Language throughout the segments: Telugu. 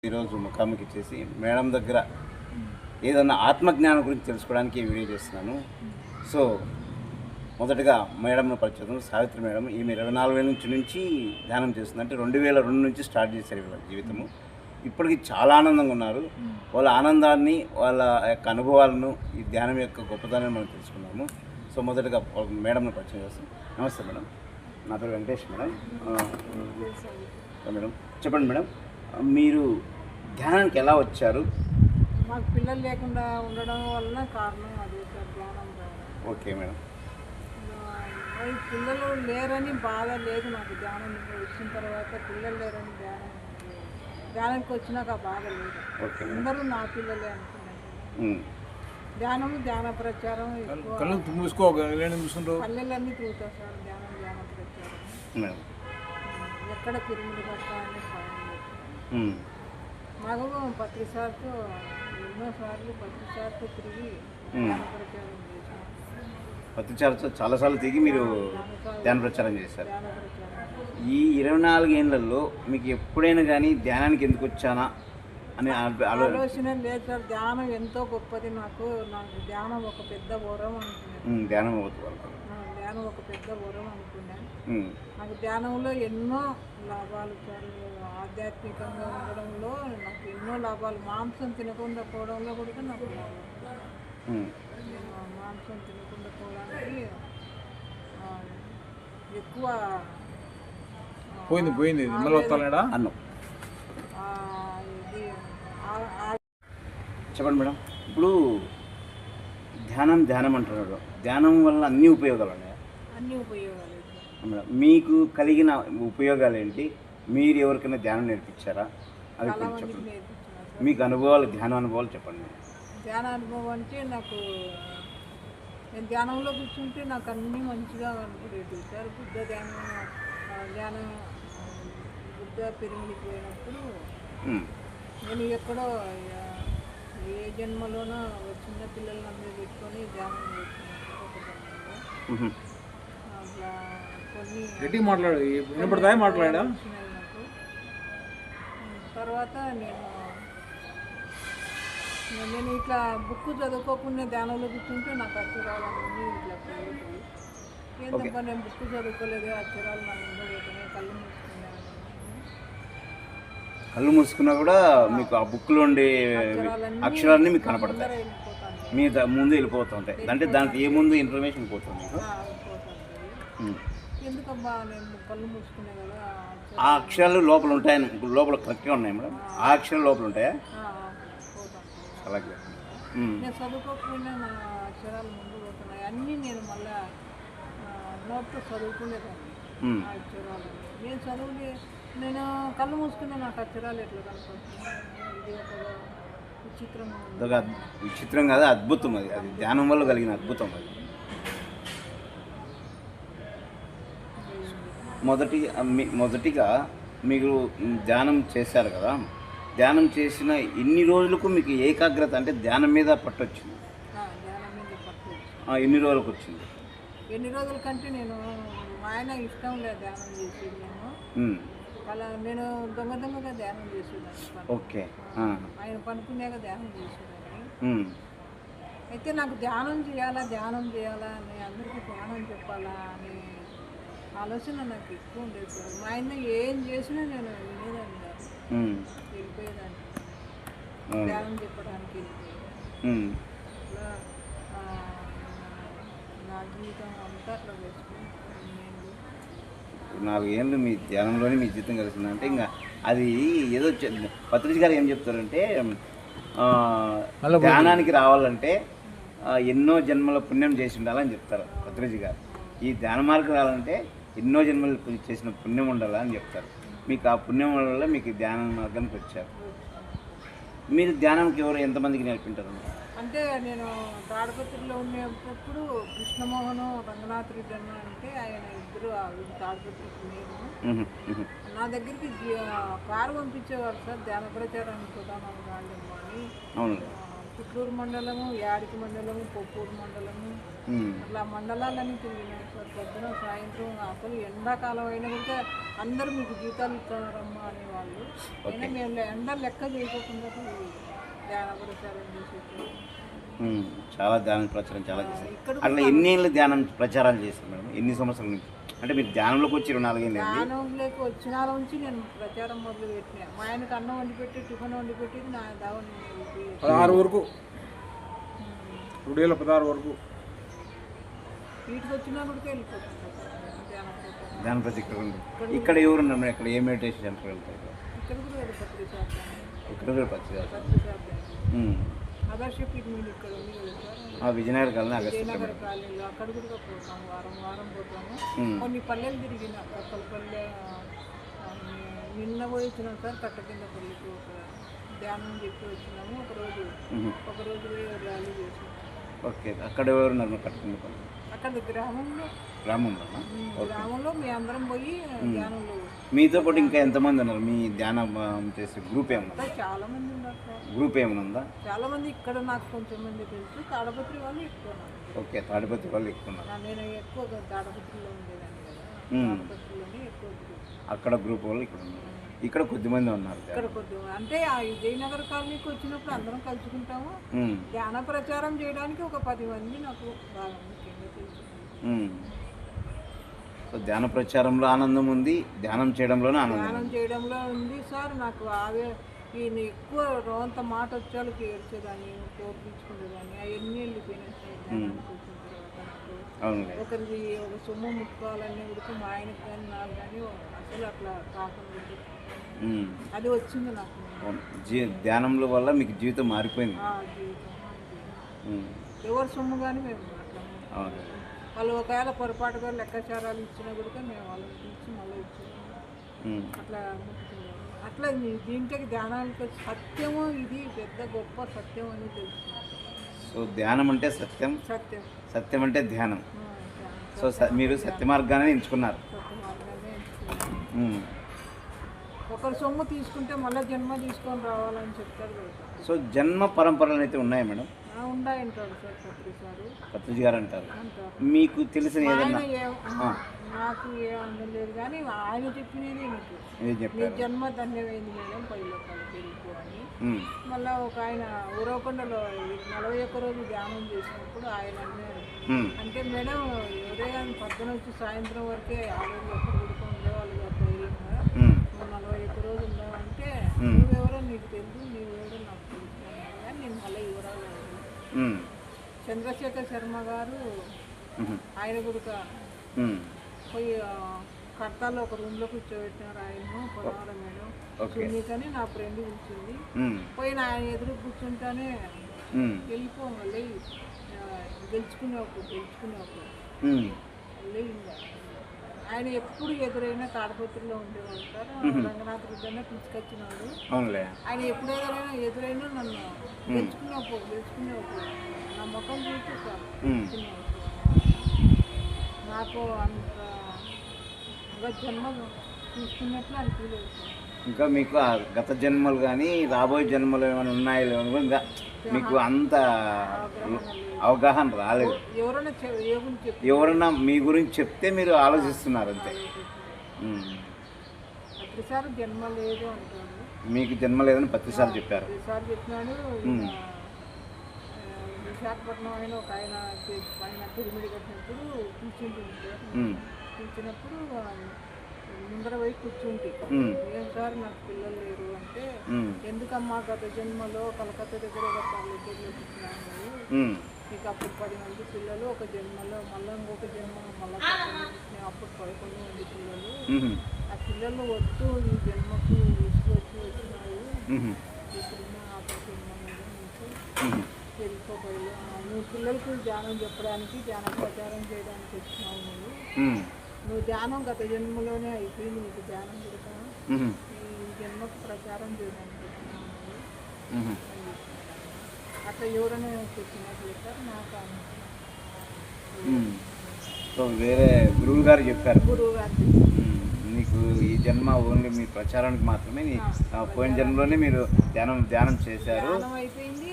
ఈరోజు ముఖాముఖి చేసి మేడం దగ్గర ఏదన్నా ఆత్మజ్ఞానం గురించి తెలుసుకోవడానికి ఈ వీడియో చేస్తున్నాను. సో మొదటగా మేడంను పరిచయం. సావిత్రి మేడం ఈమె 24 ఏళ్ళ నుంచి ధ్యానం చేస్తుంది. అంటే 2002 నుంచి స్టార్ట్ చేశారు వీళ్ళ జీవితము. ఇప్పటికి చాలా ఆనందంగా ఉన్నారు. వాళ్ళ ఆనందాన్ని, వాళ్ళ యొక్క అనుభవాలను, ఈ ధ్యానం యొక్క గొప్పతనాన్ని మనం తెలుసుకున్నాము. సో మొదటగా మేడంను పరిచయం చేస్తాం. నమస్తే మేడం, నా పేరు వెంకటేష్ మేడం. మేడం చెప్పండి మేడం, మీరు ధ్యానానికి ఎలా వచ్చారు? మాకు పిల్లలు లేకుండా ఉండడం వల్ల కారణం అదే సార్, ధ్యానం రావడం. Okay madam. అది పిల్లలు లేరని బాధ లేదు నాకు. ధ్యానం వచ్చిన తర్వాత పిల్లలు లేరని ధ్యానానికి వచ్చినాక ఆ బాధ లేదు. ఓకే, అందరూ నా పిల్లలే అనుకున్నాను. ధ్యానం, ధ్యాన ప్రచారం పల్లెలన్నీ తిరుగుతారు సార్. ధ్యాన ప్రచారం ఎక్కడ పిరమిడ్ కట్ట అని సాయం మాకు పత్రిసార్తో ఎన్నోసార్లు పత్రిసార్తో తిరిగి ధ్యాన ప్రచారం చేశాను. పత్రిచార్తో చాలాసార్లు తిరిగి మీరు ధ్యాన ప్రచారం చేశారు. ధ్యాన ప్రచారం ఈ 24 ఏళ్లలో మీకు ఎప్పుడైనా కానీ ధ్యానానికి ఎందుకు వచ్చానా అని ఆలోచన లేదు సార్. ధ్యానం ఎంతో గొప్పది. నాకు ధ్యానం ఒక పెద్ద వరం అనుకున్నాను. ధ్యానం ఒక పెద్ద వరం అనుకున్నాను. నాకు ధ్యానంలో ఎన్నో లాభాలు సార్. ఆధ్యాత్మికంగా ఉండడంలో నాకు ఎన్నో లాభాలు. మాంసం తినకుండా పోవడంలో కూడా నాకు లాభం. మాంసం తినకుండా పోవడానికి ఎక్కువ పోయింది అన్నం. చెప్పండి మేడం, ఇప్పుడు ధ్యానం అంటున్నారు. ధ్యానం వల్ల అన్ని ఉపయోగాలు ఉన్నాయా? అన్ని ఉపయోగాలు మేడం, మీకు కలిగిన ఉపయోగాలు ఏంటి? మీరు ఎవరికైనా ధ్యానం నేర్పించారా? అది కొంచెం చెప్పండి. మీకు అనుభవాలు, ధ్యాన అనుభవాలు చెప్పండి. ధ్యాన అనుభవం అంటే నాకు, నేను ధ్యానంలో కూర్చుంటే నాకు అన్నీ మంచిగా కనపడేది సార్. ధ్యానం బుద్ధ పిరమిడ్కి పోయినప్పుడు నేను ఎక్కడో ఏ జన్మలోనో చిన్న పిల్లల్ని అందరూ పెట్టుకొని ధ్యానం చేస్తున్నాను. ఒక జన్మలో అట్లా కొన్ని మాట్లాడా నాకు. తర్వాత నేను ఇట్లా బుక్ చదువుకోకుండా ధ్యానంలో కూర్చుంటే నాకు అక్షరాలన్నీ ఇట్లా పోయేది. ఏంటంటే నేను బుక్ చదువుకోలేదు, అక్షరాలు నా ముందు పోతున్నాయి. కళ్ళు మూసుకున్నా కూడా మీకు ఆ బుక్లో ఉండే అక్షరాలన్నీ మీకు కనపడతాయి, మీ ముందు వెళ్ళిపోతుంటాయి. అంటే దానికి ఏ ముందు ఇన్ఫర్మేషన్ పోతుంది మీకు. ఎందుకబ్బా నేను కళ్ళు మూసుకునే కదా. ఆ అక్షరాలు లోపల ఉంటాయని, లోపల కరెక్ట్గా ఉన్నాయి మేడం. ఆ అక్షరాలు లోపల ఉంటాయా? అలాగే. నేను చదువుకోకపోయినా నా అక్షరాలు ముందు పోతున్నాయి. అన్నీ నేను మళ్ళీ నోట్తో చదువుకునేదాన్ని. ఆ అక్షరాలు నేను కళ్ళు మూసుకునే నాకు అక్షరాలు ఎట్లా కనపడుతున్నాయి. ఇది ఒక విచిత్రం కాదు, అద్భుతం. అది ధ్యానం వల్ల కలిగిన అద్భుతం. అది మొదటిగా మీరు ధ్యానం చేశారు కదా. ధ్యానం చేసిన ఎన్ని రోజులకు మీకు ఏకాగ్రత, అంటే ధ్యానం మీద పట్టొచ్చింది? ఎన్ని రోజులకు వచ్చింది? ఎన్ని రోజుల కంటే నేను ఆయన ఇష్టం లేదు ధ్యానం చేసి. నేను దొంగగా ధ్యానం చేసేదాన్ని. ఓకే. ఆయన పనుకునేక ధ్యానం చేసేదాన్ని. అయితే నాకు ధ్యానం చేయాలా అని, అందరికీ ధ్యానం చెప్పాలా అనే ఆలోచన నాకు ఎక్కువ ఉండేది సార్. మా ఆయన ఏం చేసినా నేను వినేదాన్ని కాదు, వెళ్ళిపోయేదాన్ని. ధ్యానం చెప్పడానికి వెళ్ళిపోయేదాన్ని. అట్లా నా జీవితం అంతా అట్లా వేసుకుని 4 ఏళ్ళు మీ ధ్యానంలోనే మీ జీవితం కలిసిందంటే ఇంకా అది ఏదో. పత్రిక గారు ఏం చెప్తారంటే, ధ్యానానికి రావాలంటే ఎన్నో జన్మల పుణ్యం చేసి ఉండాలని చెప్తారు పత్రిక గారు. ఈ ధ్యాన మార్గం రావాలంటే ఎన్నో జన్మలు చేసిన పుణ్యం ఉండాలని చెప్తారు. మీకు ఆ పుణ్యం వల్ల మీకు ధ్యాన మార్గానికి వచ్చారు. మీరు ధ్యానంకి ఎంతమందికి నేర్పింటారు? అంటే నేను తాడపత్రిలో ఉండేటప్పుడు కృష్ణమోహన్, రంగనాథ్ రెడ్డి అన్న అంటే ఆయన ఇద్దరు తాడపత్రికి నేను నా దగ్గరికి కారు పంపించేవారు సార్. ధ్యాన ప్రచారానికి పోదామని రాలేము అని పుట్లూరు మండలము, యాడికి మండలము, పొప్పూరు మండలము, అట్లా మండలాలన్నీ తిరిగినాం సార్. పొద్దున సాయంత్రం అసలు ఎండాకాలం అయినా కూడా అందరూ మీకు జీతాలు ఇస్తారమ్మా అనేవాళ్ళు. అయినా మేము ఎండ లెక్క చేయకుండా ధ్యాన ప్రచారం చేసేది. చాలా ధ్యానం ప్రచారం చాలా చేశారు. అట్లా ఎన్ని ఏళ్ళు ధ్యానం ప్రచారాలు చేశారు మేడం? ఎన్ని సంవత్సరాల నుంచి? అంటే మీరు ధ్యానంలోకి వచ్చి 24 ఏళ్ళు ధ్యానంలోకి వచ్చిన నుంచి నేను ప్రచారం మొదలు పెట్టినా. మా ఆయనకు అన్నం వండి పెట్టి టిఫిన్ వండి పెట్టేది నా దావని 16 వరకు 2016 వరకు వీటికి వచ్చినా కూడా వెళ్ళిపోతుంది ధ్యాన ప్రచారం. ధ్యాన ప్రచారం ఇక్కడ ఎవరు ఉన్నారు మేడం? ఇక్కడ ఏ మెడిటేషన్ సెంటర్ వెళ్తారు? ఇక్కడ కూడా పత్రిక ఇక్కడ కూడా పత్రిక ఆదర్శ పిగ్మెంట్ ఇక్కడ ఉంది కదా సార్, విజయనగర్ కాలనీ అగస్త్య విజయనగర్ కాలనీలో అక్కడ కూడా పోతాము. వారం పోతాము. కొన్ని పల్లెలు తిరిగిన పల్లె నిన్న పోయి వచ్చినాం సార్. కట్ట కింద పల్లెకి ఒక ధ్యానం చెప్పి వచ్చినాము. ఒకరోజు ర్యాలీ చేసాము. ఓకే, అక్కడ ఎవరు ఉన్నారు? కట్టుకున్న అక్కడ గ్రామంలో మీ అందరం పోయి ధ్యానంలో. మీతో పాటు ఇంకా ఎంతమంది ఉన్నారు మీ ధ్యానం చేసే గ్రూప్? ఏమన్నా చాలా మంది ఉన్నారు సార్. గ్రూప్ ఏమైనా ఉందా? చాలా మంది ఇక్కడ నాకు కొంచెం మంది తెలుసు. తాడపత్రి వాళ్ళు ఎక్కువ. ఓకే, తాడిపత్రి వాళ్ళు ఎక్కువ ఉన్నారు. నేను ఎక్కువ తాడపత్రిలో ఉండేదాన్ని కదా, తాడపత్రిలోనే ఎక్కువ గ్రూప్. అక్కడ గ్రూప్ వాళ్ళు ఇక్కడ ఉన్నారు. ఇక్కడ కొద్దిమంది ఉన్నారు. ఇక్కడ కొద్దిగా అంటే ఆ విజయనగర్ కాలనీకి వచ్చినప్పుడు అందరం కలుసుకుంటాము. ధ్యాన ప్రచారం చేయడానికి ఒక 10 మంది నాకు బాగా ముఖ్యంగా తెలుసు. సో ధ్యాన ప్రచారంలో ఆనందం ఉంది, ధ్యానం చేయడంలోనే ధ్యానం చేయడంలో ఉంది సార్. నాకు ఈయన ఎక్కువ రోంత మాట వచ్చేళ్ళకి ఏడ్చేదాన్ని, కోపించుకునేదాన్ని. అవన్నీ వెళ్ళిపోయినాయి సార్. ఒకరిది ఒక సొమ్ము ముట్టుకోవాలనే ఉడికి మా ఆయనకి కానీ నాకు కానీ అసలు అట్లా కాకుండా అది వచ్చింది నాకు. ధ్యానంలో వల్ల మీకు జీవితం మారిపోయింది. ఎవరి సొమ్ము కానీ మేము మాట్లాడాము. వాళ్ళు ఒకవేళ పొరపాటుగా లెక్కాచారాలు ఇచ్చినా కూడా మేము వాళ్ళని పిలిచి మళ్ళీ ఇచ్చాము. అట్లా ముట్టుకున్నాము. అట్లా దీంట్లోకి ధ్యానానికి సత్యము ఇది పెద్ద గొప్ప సత్యం అని తెలుసుకున్నాను. సో ధ్యానం అంటే సత్యం, సత్యం అంటే ధ్యానం. సో మీరు సత్య మార్గాన్ని ఎంచుకున్నారు. ఒకరు సొమ్ము తీసుకుంటే మళ్ళీ జన్మ తీసుకొని రావాలని చెప్తారు కదా. సో జన్మ పరంపరలు అయితే ఉన్నాయా మేడం? ఉన్నాయంటారు సార్ పత్రిజీ గారు అంటారు. మీకు తెలిసిన ఏదన్నా? నాకు ఏమన్నా లేదు కానీ ఆయన చెప్పినది మీ జన్మ ధన్యమైంది మేడం, 10 లోకాలకు వెళ్ళిపో అని. మళ్ళీ ఒక ఆయన ఊరవకొండలో 41 రోజు ధ్యానం చేసినప్పుడు ఆయన అన్నారు, అంటే మేడం ఎవరే కానీ పొద్దున వచ్చి సాయంత్రం వరకే ఆరోగ్యం ఎక్కడ ఉడుకొని ఉండేవాళ్ళు ధైర్యంగా 41 రోజు ఉన్నావంటే నువ్వెవరో నీకు తెలుసు, నీవెవరో నాకు తెలుసు కానీ నేను మళ్ళీ వివరాలు చంద్రశేఖర్ శర్మ గారు ఆయన కూడా పోయి కర్తాల్లో ఒక రూమ్లో కూర్చోబెట్టినారు. ఆయన్ను పొలవర మేడం సునీతని నా ఫ్రెండ్ కూర్చుంది. పోయిన ఆయన ఎదురు కూర్చుంటానే వెళ్ళిపో మళ్ళీ గెలుచుకునే మళ్ళీ ఆయన ఎప్పుడు ఎదురైనా తాడపత్రిలో ఉండేవాడు సార్. రంగనాథ్ రెడ్డి తీసుకొచ్చినాడు. ఆయన ఎప్పుడు ఎదురైనా నన్ను గెలుచుకునే నా ముఖం చూసి నాకు అంత జన్మ తీసుకున్నట్లు అనిపించలేదు. ఇంకా మీకు గత జన్మలు కానీ రాబోయే జన్మలు ఏమైనా ఉన్నాయో ఇంకా మీకు అంత అవగాహన రాలేదు. ఎవరన్నా మీ గురించి చెప్తే మీరు ఆలోచిస్తున్నారు అంతే. ప్రతిసారి జన్మ లేదు అంటాడు. మీకు జన్మ లేదని ప్రతిసారి చెప్పారు. ప్రతిసారి చెప్పినాడు. విశాఖపట్నం ఆయన ఒక ఆయన పిరమిడ్ కట్టినప్పుడు కూర్చున్నప్పుడు ముందర పోయి కూర్చుంటే ఏం సార్ నాకు పిల్లలు లేరు అంటే, ఎందుకమ్మా గత జన్మలో కలకత్తా దగ్గర ఒక పల్లెటూరులో పుట్టినాను, నీకు అప్పుడు 10 మంది పిల్లలు, ఒక జన్మలో మళ్ళీ ఇంకొక జన్మ మళ్ళీ అప్పుడు 11 మంది పిల్లలు, ఆ పిల్లలు వద్దు ఈ జన్మకు వచ్చినాయి, ఇప్పుడున్న ఆపరేషన్ వెళ్ళిపోయి నువ్వు పిల్లలకు ధ్యానం చెప్పడానికి ధ్యాన ప్రచారం చేయడానికి వచ్చినావు. నువ్వు ధ్యానం గత జన్మలోనే అయిపోయింది, నీకు ధ్యానం పెడతాను, ఈ జన్మకు ప్రచారం చేయడానికి వచ్చినావు. అట్లా ఎవరైనా చెప్పినట్లు సార్ నాకు సో వేరే గురువు గారు చెప్పారు. గురువు గారు నీకు ఈ జన్మ ఓన్లీ మీ ప్రచారానికి మాత్రమే, పోయిన జన్మలోనే మీరు ధ్యానం చేశారు. అయిపోయింది.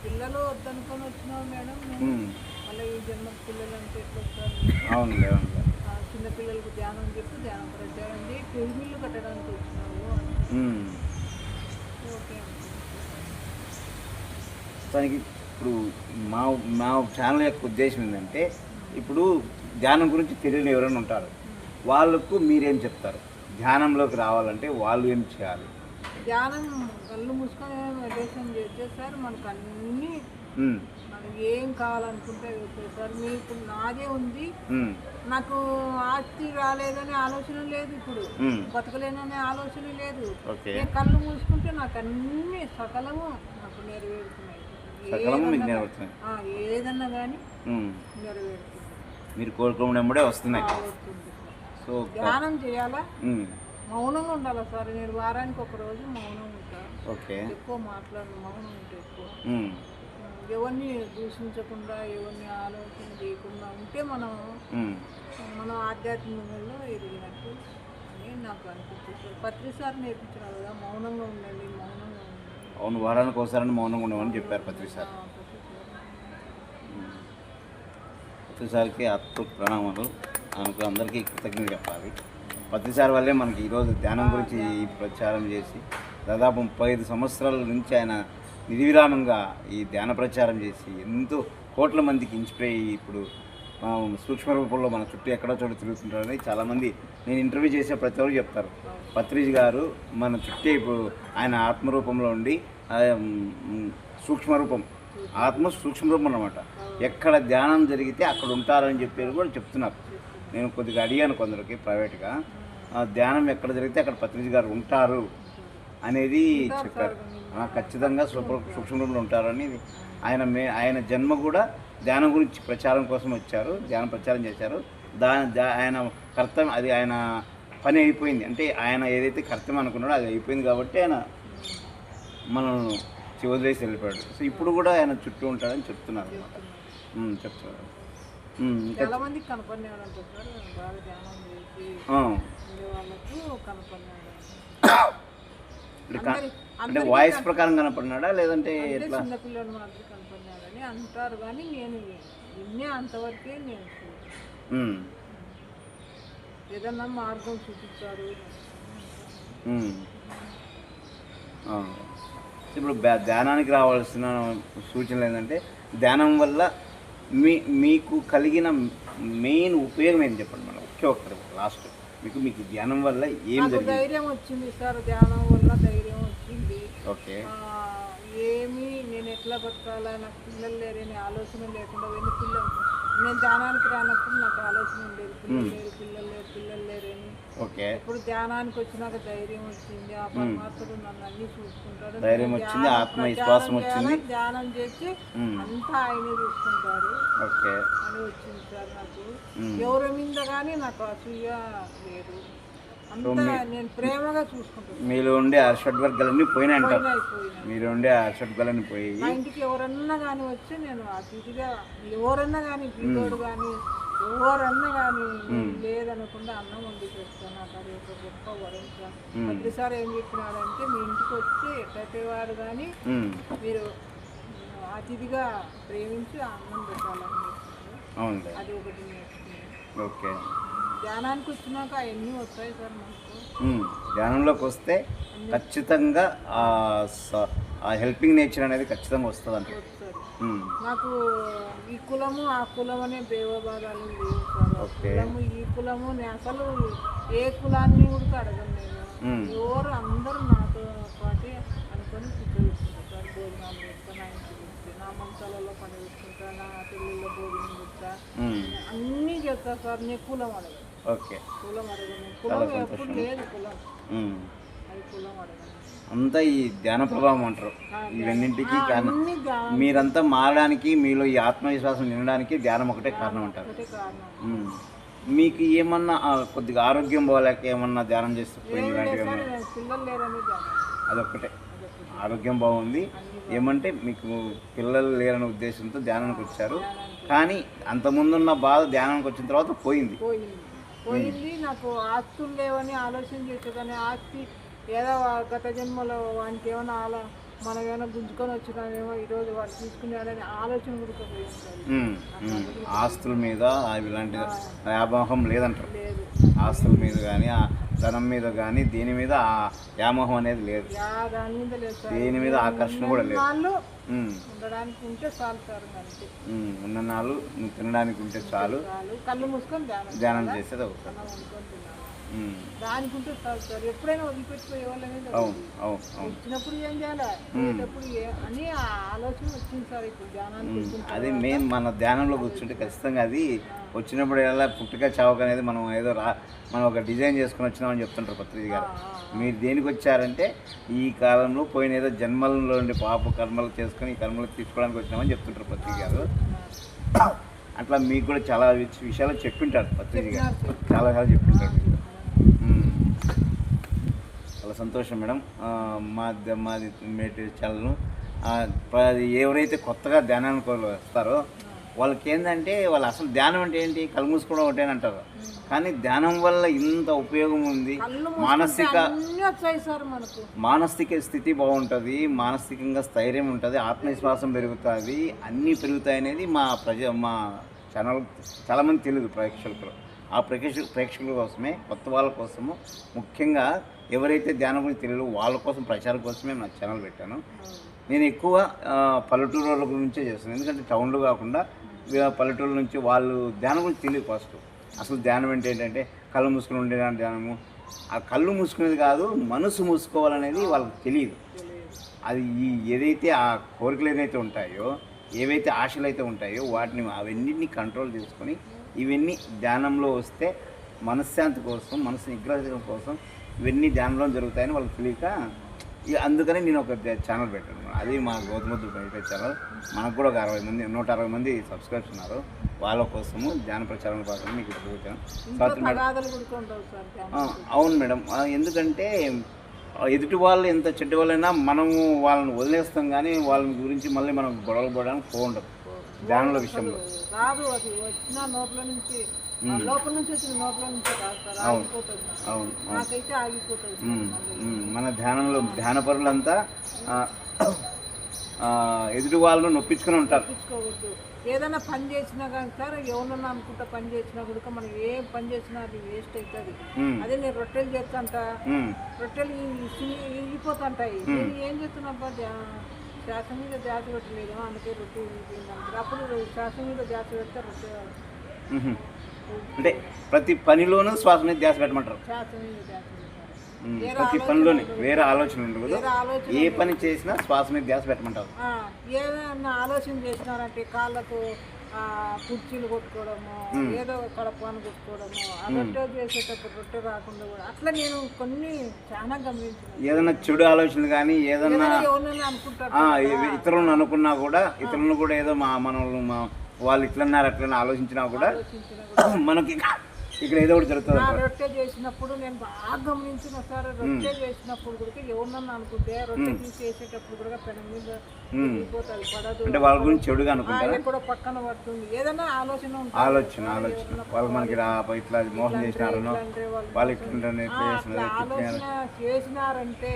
పిల్లలు వద్దనుకొని వచ్చినావు మేడం నేను. ఉమ్. మళ్ళీ ఈ జన్మకు పిల్లలు అంటే ఎట్లా వస్తారు? అవునులే అవునులే. చిన్నపిల్లలకు ధ్యానం చెప్పి ధ్యానం ప్రచారం చేయి పిల్లలు కట్టడానికి వచ్చినావు అని. ఉమ్. ఓకే దానికి ఇప్పుడు మా మా ఛానల్ యొక్క ఉద్దేశం ఏంటంటే ఇప్పుడు ధ్యానం గురించి తెలియని ఎవరైనా ఉంటారు, వాళ్ళకు మీరేం చెప్తారు? ధ్యానంలోకి రావాలంటే వాళ్ళు ఏం చేయాలి? ధ్యానం కళ్ళు మూసుకొని మెడిటేషన్ చేస్తే సార్ మనకు అన్నీ ఉమ్. మనకి ఏం కావాలనుకుంటే అవుతాయి సార్. మీకు నాదే ఉంది, ఉమ్. నాకు ఆస్తి రాలేదనే ఆలోచన లేదు, ఇప్పుడు ఉమ్. బతకలేననే ఆలోచన లేదు. ఓకే. నేను కళ్ళు మూసుకుంటే నాకు అన్ని సకలము నాకు నెరవేరుతున్నాయి. సకలము మీకు ఏదన్నా నెరవేరుతున్నాయి. ఏదన్నా కానీ ఉమ్. నెరవేరుతుంది. మీరు కోరుకోవడంబడే వస్తున్నాయి. వస్తుంది సార్. సో ధ్యానం చేయాలా, ఉమ్. మౌనంగా ఉండాలా సార్. నేను వారానికి ఒక రోజు మౌనం ఉంటా, ఓకే. ఎక్కువ మాట్లాడను, మౌనం ఉంటే ఎక్కువ. ఉమ్. ఎవరిని దూషించకుండా ఎవరిని ఆలోచన చేయకుండా ఉంటే మనం ఉమ్. మనం ఆధ్యాత్మికంలో ఎదిగినట్టు అని నాకు అనిపిస్తుంది. పత్రిసారి నేర్పించినారు కదా, మౌనంగా ఉండండి, మౌనంగా ఉండండి. అవును, వారానికి ఒకసారి మౌనంగా ఉండమని చెప్పారు పత్రిసారి. పత్రిసారికి ఆత్మ ప్రణామాలు. ఆమెకు అందరికీ కృతజ్ఞతలు చెప్పాలి. పత్రిసారి వల్లే మనకి ఈరోజు ధ్యానం గురించి ప్రచారం చేసి దాదాపు 35 సంవత్సరాల నుంచి ఆయన నిర్విరామంగా ఈ ధ్యాన ప్రచారం చేసి ఎంతో కోట్ల మందికి ఇన్స్పైర్ అయ్యి ఇప్పుడు సూక్ష్మ రూపంలో మన చుట్టూ ఎక్కడో చోటు తిరుగుతుంటారని చాలామంది నేను ఇంటర్వ్యూ చేసే ప్రతి ఒక్కరు చెప్తారు. పత్రిజ్ గారు మన చుట్టే ఇప్పుడు ఆయన ఆత్మరూపంలో ఉండి సూక్ష్మరూపం, ఆత్మ సూక్ష్మరూపం అన్నమాట. ఎక్కడ ధ్యానం జరిగితే అక్కడ ఉంటారని చెప్పేది కూడా చెప్తున్నారు. నేను కొద్దిగా అడిగాను కొందరికి ప్రైవేట్గా, ధ్యానం ఎక్కడ జరిగితే అక్కడ పత్రిజ్ గారు ఉంటారు అనేది చెప్పారు. ఖచ్చితంగా సూక్ష్మరూపంలో ఉంటారని. ఆయన జన్మ కూడా ధ్యానం గురించి ప్రచారం కోసం వచ్చారు, ధ్యానం ప్రచారం చేశారు. ఆయన కర్తవ్యం, అది ఆయన పని అయిపోయింది. అంటే ఆయన ఏదైతే కర్తవ్యం అనుకున్నాడో అది అయిపోయింది కాబట్టి ఆయన మనం వదిలేసి వెళ్ళిపోయాడు. సో ఇప్పుడు కూడా ఆయన చుట్టూ ఉంటాడని చెప్తున్నారు అనమాట. చెప్తున్నారు. చాలా మందికి కనపడినాడు అంటే సార్, బాగా ధ్యానం చేసి వాళ్ళకు కనపడినాడు. అంటే వాయిస్ ప్రకారం కనపడినాడా లేదంటే ఎట్లా? చిన్నపిల్లలు మాత్రం కనపడినాడని అంటారు, కానీ నేను విన్నే అంతవరకే. నేను ఏదన్నా మార్గం చూపిస్తారు. ఇప్పుడు ధ్యానానికి రావాల్సిన సూచనలు ఏంటంటే, ధ్యానం వల్ల మీకు కలిగిన మెయిన్ ఉపయోగం ఏంటి చెప్పండి మేడం? ఒక్కరు లాస్ట్ మీకు ధ్యానం వల్ల ఏం జరిగింది? ధైర్యం వచ్చింది సార్, ధ్యానం వల్ల ధైర్యం వచ్చింది. ఓకే. ఏమి నేను ఎట్లా బతకాలా, నాకు పిల్లలు లేరని ఆలోచన లేకుండా వెళ్ళి పిల్లలు, నేను ధ్యానానికి రానప్పుడు నాకు ఆలోచన ఉండేది, పిల్లలు లేరని. ఓకే. ఇప్పుడు ధ్యానానికి వచ్చినాక ధైర్యం వచ్చింది, ఆ పరమాత్ముడు నన్ను అన్ని చూసుకుంటాడు, ధైర్యం వచ్చింది, ఆత్మవిశ్వాసం వచ్చింది, ధ్యానం చేసి అంతా ఆయనే చూసుకుంటారు అని వచ్చింది సార్. నాకు ఎవరి మీద కానీ నాకు అసూయ లేదు, అంతా నేను ప్రేమగా చూసుకుంటాను. మీలో ఉండే షడ్వర్గాలన్నీ పోయినాయి అంటారు. మీరు ఉండే షడ్వర్గాలన్నీ పోయి మా ఇంటికి ఎవరన్నా కానీ వచ్చి నేను అతిథిగా, ఎవరన్నా కానీ పిల్లోడు కానీ ఎవరన్నా కానీ లేదనకుండా అన్నం వండి చేస్తాను. నాకు అది ఒక గొప్ప వరం సార్. ప్రతిసారి ఏం చెప్పినాడంటే, మీ ఇంటికి వచ్చి ఎట్లయితే వాడు కానీ మీరు అతిథిగా ప్రేమించి అన్నం పెట్టాలని చెప్తారు. అది ఒకటి నేర్చుకున్నాను. ఓకే. ధ్యానానికి వచ్చినాక అవన్నీ వస్తాయి సార్ మనకు. ధ్యానంలోకి వస్తే ఖచ్చితంగా ఆ హెల్పింగ్ నేచర్ అనేది ఖచ్చితంగా వస్తుంది అంటే. నాకు ఈ కులము ఆ కులం అనే భేదభావాలు లేవు సార్. కులము ఈ కులము నేను అసలు ఏ కులాన్ని కూడా అడగను నేను. ఎవరు అందరూ నాతో పాటే అనుకొని కూర్చోబెట్టుకుంటారు సార్. భోజనాలు పెడతా, నా ఇంటికి వస్తే నా మంచాలలో పని పెట్టుకుంటా, నా పెళ్ళిళ్ళలో భోజనం పెడతా, అన్నీ చేస్తా సార్. నేను కులం అడగను. కులం అడగను. కులం ఎప్పుడు లేదు, కులం అది కులం అడగను. అంతా ఈ ధ్యాన ప్రభావం అంటారు. ఇవన్నింటికి కారణం మీరంతా మారడానికి, మీలో ఈ ఆత్మవిశ్వాసం నిండడానికి ధ్యానం ఒకటే కారణం అంటారు. మీకు ఏమన్నా కొద్దిగా ఆరోగ్యం పోలేక ఏమన్నా ధ్యానం చేస్తే పోయింది లాంటివి ఏమన్నా? అదొక్కటే. ఆరోగ్యం బాగుంది ఏమంటే మీకు పిల్లలు లేరనే ఉద్దేశంతో ధ్యానానికి వచ్చారు, కానీ అంతకుముందున్న బాధ ధ్యానానికి వచ్చిన తర్వాత పోయింది. నాకు ఆస్తులు లేవని ఆలోచన చేసేదాన్ని. ఆస్తి ఏదో గత జన్మలో వానికి ఏమైనా మనం ఏమైనా గుంజుకొని వచ్చినామేమో ఈరోజు వాడు తీసుకున్నాడని ఆలోచన కూడా పోయి ఉంటుంది. ఆస్తుల మీద ఇలాంటి వ్యామోహం లేదంటారు. లేదు, ఆస్తుల మీద కానీ ధనం మీద కానీ దేని మీద ఆ వ్యామోహం అనేది లేదు. దాని మీద లేదు సార్. దేని మీద ఆకర్షణ కూడా లేదు. వాళ్ళు ఉండడానికి ఉంటే చాలు సార్. అంతే, ఉన్న నాళ్ళు నువ్వు తినడానికి ఉంటే చాలు. కళ్ళు మూసుకొని ధ్యానం చేసేది అవుతుంది. దానికి ఉంటే చాలు సార్. ఎప్పుడైనా వదిలిపెట్టుకునే వాళ్ళనే ఇచ్చినప్పుడు ఏం చేయాలి, ఎప్పుడు అని ఆలోచన వచ్చింది సార్. ఇప్పుడు ధ్యానానికి అదే మెయిన్. మన ధ్యానంలో కూర్చుంటే ఖచ్చితంగా అది వచ్చినప్పుడు ఎలా పుట్టుక చావక అనేది మనం ఏదో మనం ఒక డిజైన్ చేసుకుని వచ్చినామని చెప్తుంటారు పత్రిజీ గారు. మీరు దేనికి వచ్చారంటే ఈ కాలంలో పోయిన ఏదో జన్మలలో ఉండి పాప కర్మలు చేసుకొని ఈ కర్మలు తీసుకోవడానికి వచ్చినామని చెప్తుంటారు పత్రిజీ గారు. అట్లా మీకు కూడా చాలా విషయాలు చెప్పింటారు పత్రిజీ గారు, చాలా చెప్పింటారు. చాలా సంతోషం మేడం. మాది మెడిటేషన్ ఛానల్ ఎవరైతే కొత్తగా ధ్యానానికి వస్తారో వాళ్ళకి ఏంటంటే వాళ్ళు అసలు ధ్యానం అంటే ఏంటి, కళ్ళు మూసుకోవడం ఒకటే అంటారు. కానీ ధ్యానం వల్ల ఇంత ఉపయోగం ఉంది. మానసిక స్థితి బాగుంటుంది, మానసికంగా స్థైర్యం ఉంటుంది, ఆత్మవిశ్వాసం పెరుగుతుంది, అన్నీ పెరుగుతాయి అనేది మా ఛానల్ చాలామంది తెలియదు ప్రేక్షకులు. ఆ ప్రేక్షకుల కోసమే, కొత్త వాళ్ళ కోసము, ముఖ్యంగా ఎవరైతే ధ్యానం గురించి తెలియదు వాళ్ళ కోసం, ప్రచారం కోసమే నా ఛానల్ పెట్టాను. నేను ఎక్కువ పల్లెటూరు వాళ్ళ గురించే చేస్తాను. ఎందుకంటే టౌన్లో కాకుండా పల్లెటూరు నుంచి వాళ్ళు ధ్యానం గురించి తెలియదు. ఫస్ట్ అసలు ధ్యానం ఏంటంటే కళ్ళు మూసుకుని ఉండే ధ్యానము. ఆ కళ్ళు మూసుకునేది కాదు, మనసు మూసుకోవాలనేది వాళ్ళకి తెలియదు. అది ఏదైతే ఆ కోరికలు ఏదైతే ఉంటాయో, ఏవైతే ఆశలు అయితే ఉంటాయో వాటిని అవన్నింటినీ కంట్రోల్ చేసుకొని ఇవన్నీ ధ్యానంలో వస్తే మనశ్శాంతి కోసం, మనసు నిగ్రహం కోసం ఇవన్నీ ధ్యానంలో జరుగుతాయని వాళ్ళకి తెలియక అందుకని నేను ఒక ఛానల్ పెట్టాను. అది మా గౌతమద్దు బయట ఛానల్. మనకు కూడా ఒక 160 మంది సబ్స్క్రైబ్స్ ఉన్నారు. వాళ్ళ కోసము ధ్యాన ప్రచారం కోసం మీకు చూపించాను. అవును మేడం. ఎందుకంటే ఎదుటి వాళ్ళు ఎంత చెడ్డ వాళ్ళైనా మనము వాళ్ళని వదిలేస్తాం, కానీ వాళ్ళ గురించి మళ్ళీ మనం గొడవలు పడడానికి పోఉండదు ధ్యానంలో విషయంలో. రాదు, అది వచ్చిన నోట్ల నుంచి, లోపల నుంచి వచ్చిన నోట్ల నుంచి ఆగిపోతుంది. అవును, నాకైతే ఆగిపోతుంది. మన ధ్యానంలో ధ్యాన పరులంతా ఎదుటి వాళ్ళను నొప్పించుకుని ఉంటారు. నొప్పించుకోవద్దు. ఏదైనా పని చేసినా కానీ సార్, ఎవరన్నా అనుకుంటా పని చేసినా కూడా మనం ఏ పని చేసినా అది వేస్ట్ అవుతుంది. అదే నేను రొట్టెలు చేస్తాంట, రొట్టెలు ఇరిగిపోతుంటాయి. నేను ఏం చేస్తున్నా, శ్వాస మీద ధ్యాస పెట్టలేదు, అందుకే రొట్టె ఇరిగిపోయింది. అప్పుడు శ్వాస మీద ధ్యాస పెడితే రొట్టె అంటే ప్రతి పనిలోనూ శ్వాస మీద ధ్యాస పెట్టమంటారు. శ్వాస మీద ధ్యాస, ప్రతి పనిలోని వేరే ఆలోచన ఉండదు. ఏ పని చేసినా శ్వాస మీద ధ్యాస పెట్టమంటారు. ఏదైనా ఆలోచన చేసినారంటే కాళ్ళకు కుర్చీలు కొట్టుకోవడము, ఏదో ఒక పని కొట్టుకోవడము, ఆ రొట్టె చేసేటప్పుడు రొట్టె రాకుండా కూడా అట్లా నేను కొన్ని చాలా గమనించాను. ఏదైనా చెడు ఆలోచనలు కానీ ఏదన్నా అనుకుంటారు, ఇతరులను అనుకున్నా కూడా, ఇతరులను కూడా ఏదో వాళ్ళు ఇట్లన్నారు అట్లన్నా ఆలోచించినా కూడా మనకి ఇక్కడ ఏదో ఒకటి జరుగుతుంది. రొట్టె చేసినప్పుడు నేను బాగా గమనించిన సార్. రొట్టె చేసినప్పుడు కూడా ఎవరన్నా అనుకుంటే రొట్టె చేసేటప్పుడు కూడా పెనం మీద పోతుంది, పడదు. అంటే వాళ్ళ గురించి చెడుగా అనుకుంటారు కూడా పక్కన పడుతుంది. ఏదైనా ఆలోచన వాళ్ళు మనకి ఇట్లా మోసం చేసినారు, వాళ్ళు ఆలోచన చేసినారంటే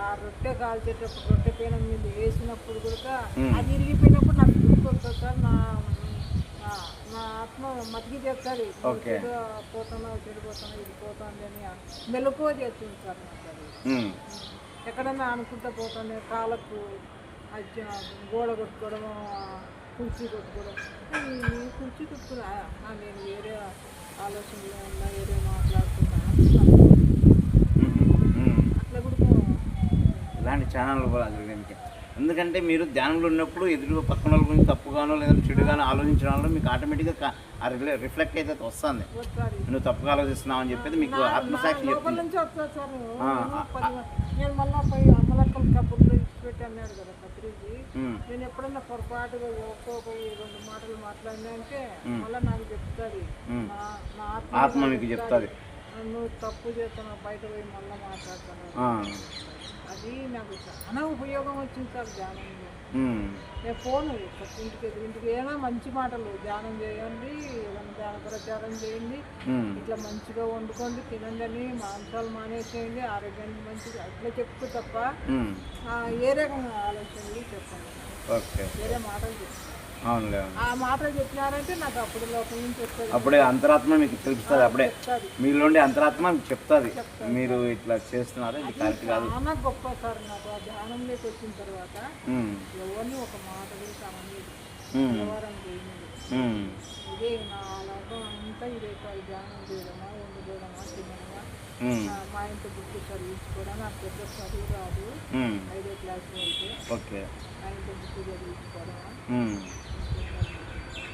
ఆ రొట్టె కాల్చేటప్పుడు రొట్టె పెనం మీద వేసినప్పుడు కూడా అది ఇరిగిపోయినప్పుడు నాకు గుర్తొస్తుంది సార్. నా ఆత్మ మతికి చెప్తాడు, పోతున్నావు, చెడిపోతున్నావు, ఇది పోతుంది అని మెలకువ చేస్తుంది సార్. నాకు అది ఎక్కడన్నా అనుకుంటా పోతాను. కాళ్ళకు గోడ కొట్టుకోవడము, కుర్చీ కొట్టుకోవడం. కుర్చీ కొట్టుకున్నా నేను వేరే ఆలోచనలో ఉన్నా, వేరే మాట్లాడుతున్నా, అట్లా కూడా ఇలాంటి ఛానల్ కూడా ఎందుకంటే మీరు ధ్యానంలో ఉన్నప్పుడు ఎదురు పక్కన వాళ్ళ గురించి తప్పుగానో లేదంటే చెడుగానో ఆలోచించడంలో మీకు ఆటోమేటిక్గా రిఫ్లెక్ట్ అయితే వస్తుంది. నువ్వు తప్పుగా ఆలోచిస్తున్నావు అని చెప్పేది మీకు ఆత్మసాక్షి చెప్తుంది. నేను మళ్ళీ పోయి అమలక్కలు కబుర్లు ఇచ్చిపెట్టి అన్నాడు కదా పత్రిజీ. నేను ఎప్పుడన్నా పొరపాటుగా ఒక్కొక్క 2 మాటలు మాట్లాడినా అంటే మళ్ళీ నాకు చెప్తుంది, నా ఆత్మ మీకు చెప్తుంది నువ్వు తప్పు చేస్తున్నావు, బయట పోయి మళ్ళీ మాట్లాడుతున్నావు. అది నాకు చాలా ఉపయోగం వచ్చింది సార్ ధ్యానంలో. ఉమ్, నేను ఫోను ఇంటికి ఎదురింటికి ఏమైనా మంచి మాటలు ధ్యానం చేయండి, ఏదైనా ధ్యాన ప్రచారం చేయండి, ఉమ్, ఇట్లా మంచిగా వండుకోండి, తినండి అని, మాంసాలు మానేసేయండి, ఆరోగ్యానికి మంచిది అట్లా చెప్తూ తప్ప ఉమ్, ఏ రకంగా ఆలోచనలు చెప్పండి, ఓకే, వేరే మాటలు చెప్తాను. అవునులే అవును. ఆ మాటలు చెప్పినారంటే నాకు అప్పుడు లోపల నుంచి వస్తుంది. అప్పుడే అంతరాత్మ మీకు తెలుస్తుంది, అప్పుడే చెప్తాది. మీలోండి అంతరాత్మ మీకు చెప్తుంది మీరు ఇట్లా చేస్తున్నారు, ఇది కరెక్ట్ కాదు. చాలా గొప్ప సార్ నాకు ఆ ధ్యానంలోకి వచ్చిన తర్వాత ఉమ్, ఎవరిని ఒక మాట కూడా అనలేదు, ఉమ్, వ్యవహారం చేయలేదు. ఉమ్, ఇదే నా లోకం అంతా ఇదే కాదు, ధ్యానం చేయడమా, వండుకోవడమా, తినడమా, ఉమ్, మా ఇంటి బుక్ చదివించుకోవడం. నాకు పెద్ద చదువు రాదు, ఉమ్, 5వ క్లాస్ వరకే ఓకే, మా ఇంటి బుక్ చదివించుకోవడమా, ఉమ్.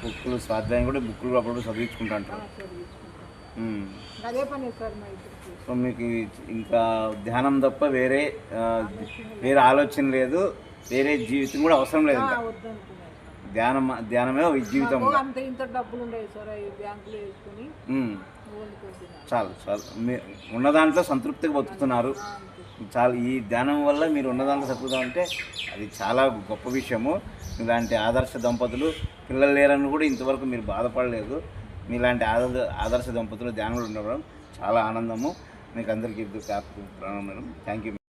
బుక్కులు స్వాధ్యాయం కూడా బుక్కులు అప్పుడు చదివించుకుంటా అంటారు. చదివించుకుంటాం. ఉమ్. అదే పని సార్ మా ఇద్దరికి. సో మీకు ఇంకా ధ్యానం తప్ప వేరే వేరే ఆలోచన లేదు, వేరే జీవితం కూడా అవసరం లేదు ఇంకా. వద్దనుకున్నాను. ధ్యానమే జీవితం. మాకు అంత ఇంత డబ్బులు ఉండేవి సార్, అవి బ్యాంకులో వేసుకుని ఉమ్. వండుకుంటున్నాను. చాలు చాలు ఉన్న దాంట్లో సంతృప్తిగా బతుకుతున్నారు. చాలా ఈ ధ్యానం వల్ల మీరు ఉన్న దాంట్లో సంతృప్తి అంటే అది చాలా గొప్ప విషయము. ఇలాంటి ఆదర్శ దంపతులు పిల్లలు లేరని కూడా ఇంతవరకు మీరు బాధపడలేదు. మీలాంటి ఆదర్శ దంపతులు ధ్యానంలో ఉండడం చాలా ఆనందము. మీకు అందరికీ ప్రణామం మేడం. Thank you.